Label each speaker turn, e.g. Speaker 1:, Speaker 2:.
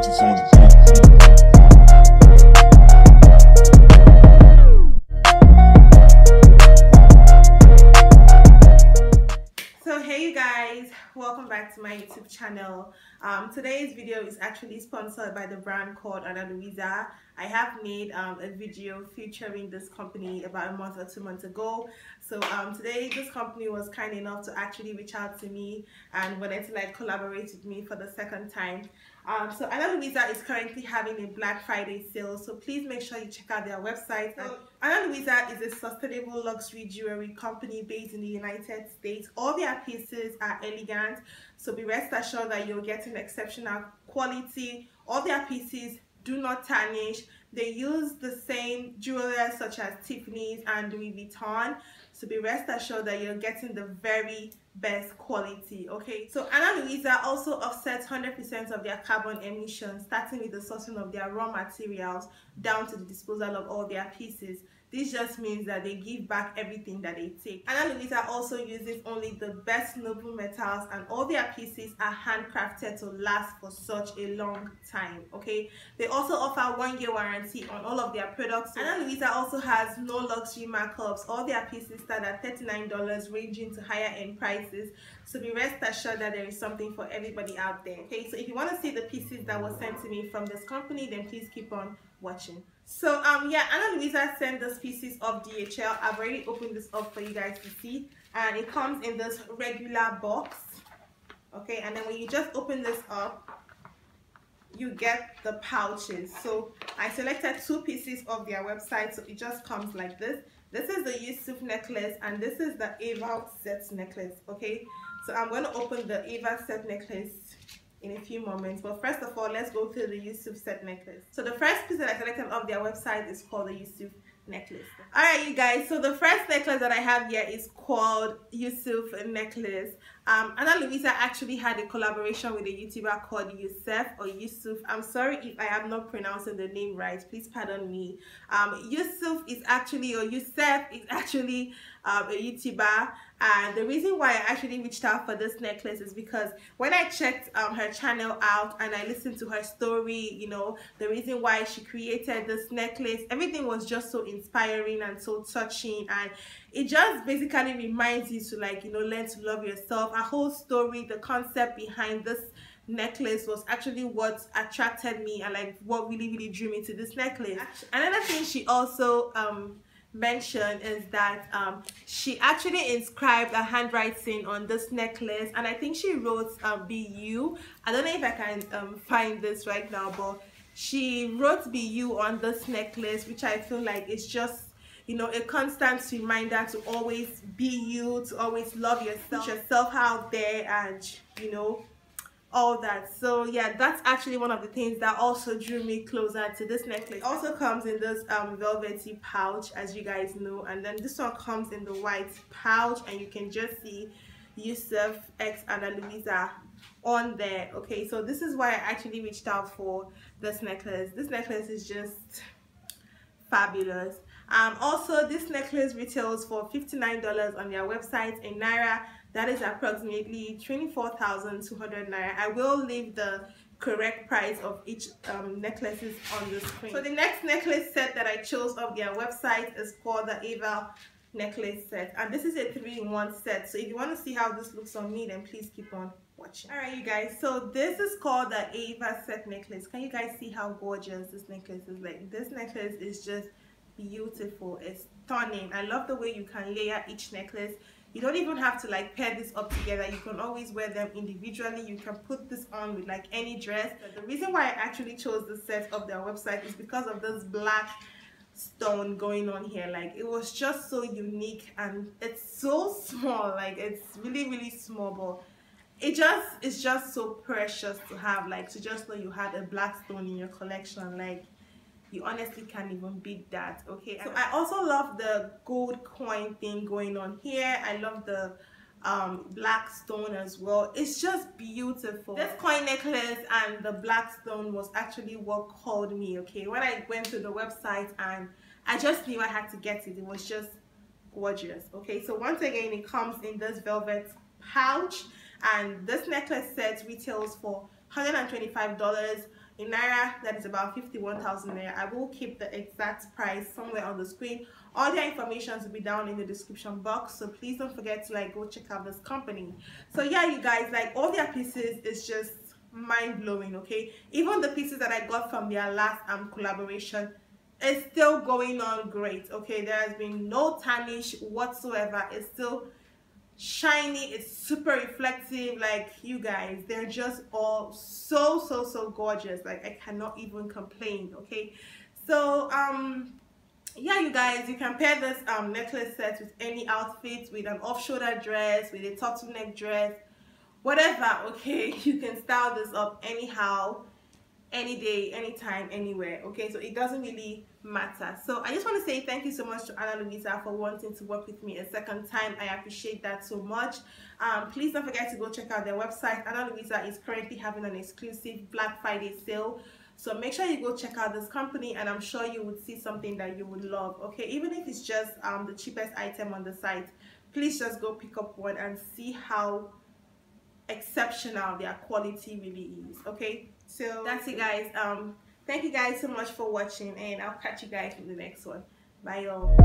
Speaker 1: righteous on the
Speaker 2: So hey you guys, welcome back to my YouTube channel. Today's video is actually sponsored by the brand called Luisa. I have made a video featuring this company about a month or 2 months ago. So today this company was kind enough to actually reach out to me and wanted to like collaborate with me for the second time. So Luisa is currently having a Black Friday sale, so please make sure you check out their website. Luisa is a sustainable luxury jewelry company based in the United States. All their pieces are elegant, so be rest assured that you'll get an exceptional quality. All their pieces do not tarnish. They use the same jewelers such as Tiffany's and Louis Vuitton, so be rest assured that you're getting the very best quality. Okay, so Luisa also offsets 100% of their carbon emissions, starting with the sourcing of their raw materials down to the disposal of all their pieces. This just means that they give back everything that they take. Luisa also uses only the best noble metals, and all their pieces are handcrafted to last for such a long time. Okay, they also offer 1-year warranty on all of their products. Luisa also has no luxury markups. All their pieces start at $39, ranging to higher end prices. So be rest assured that there is something for everybody out there. Okay, so if you want to see the pieces that were sent to me from this company, then please keep on watching. So yeah, Luisa sent those pieces of DHL. I've already opened this up for you guys to see, and it comes in this regular box. Okay, and then when you just open this up, you get the pouches. So I selected 2 pieces of their website, so it just comes like this. This is the Yusuf necklace, and this is the Ava set necklace. Okay, so I'm going to open the Ava set necklace in a few moments, but first of all, let's go through the Yusuf set necklace. So the first piece that I selected off their website is called the Yusuf necklace. All right, you guys, so the first necklace that I have here is called Yusuf necklace. Luisa actually had a collaboration with a YouTuber called Yusuf. I'm sorry if I am not pronouncing the name right, please pardon me. Yusuf is actually a YouTuber, and the reason why I actually reached out for this necklace is because when I checked her channel out and I listened to her story, you know, the reason why she created this necklace, everything was just so inspiring and so touching, and it just basically reminds you to, like, you know, learn to love yourself. Her whole story, the concept behind this necklace was actually what attracted me and like what really drew me to this necklace. Another thing she also mentioned is that she actually inscribed a handwriting on this necklace, and I think she wrote BU. I don't know if I can find this right now, but she wrote BU on this necklace, which I feel like is just, you know, a constant reminder to always be you, to always love yourself, put yourself out there, and you know, all that. So yeah, that's actually one of the things that also drew me closer to this necklace. It also comes in this velvety pouch, as you guys know, and then this one comes in the white pouch, and you can just see Yusuf x Luisa on there. Okay, so this is why I actually reached out for this necklace. This necklace is just fabulous. Also, this necklace retails for $59 on their website in Naira. That is approximately 24,200 Naira. I will leave the correct price of each necklaces on the screen. So the next necklace set that I chose off their website is called the Ava necklace set, and this is a 3-in-1 set. So if you want to see how this looks on me, then please keep on watching. All right, you guys, so this is called the Ava set necklace. Can you guys see how gorgeous this necklace is? Like, this necklace is just beautiful. It's stunning. I love the way you can layer each necklace. You don't even have to like pair this up together. You can always wear them individually. You can put this on with like any dress. But the reason why I actually chose this set of their website is because of this black stone going on here. Like, it was just so unique, and it's so small. Like, it's really small, but it's just so precious to have. Like, to just know you had a black stone in your collection, like, you honestly can't even beat that. Okay, so I also love the gold coin thing going on here. I love the black stone as well. It's just beautiful. This coin necklace and the black stone was actually what called me. Okay, when I went to the website, and I just knew I had to get it. It was just gorgeous. Okay, so once again, it comes in this velvet pouch, and this necklace set retails for $125 in naira, that is about 51,000 naira. I will keep the exact price somewhere on the screen. All their information will be down in the description box, so please don't forget to like go check out this company. So yeah, you guys, like all their pieces is just mind-blowing. Okay, even the pieces that I got from their last collaboration is still going on great. Okay, there has been no tarnish whatsoever. It's still shiny, it's super reflective. Like, you guys, they're just all so gorgeous. Like, I cannot even complain. Okay, so yeah, you guys, you can pair this necklace set with any outfit, with an off-shoulder dress, with a turtleneck dress, whatever. Okay, you can style this up anyhow, any day, anytime, anywhere. Okay, so it doesn't really matter. So I just want to say thank you so much to Ana Luisa for wanting to work with me a second time. I appreciate that so much. Please don't forget to go check out their website. Ana Luisa is currently having an exclusive Black Friday sale, so make sure you go check out this company, and I'm sure you would see something that you would love. Okay, even if it's just the cheapest item on the site, please just go pick up one and see how exceptional their quality really is. Okay, so that's it, guys. Thank you guys so much for watching, and I'll catch you guys in the next one. Bye, y'all.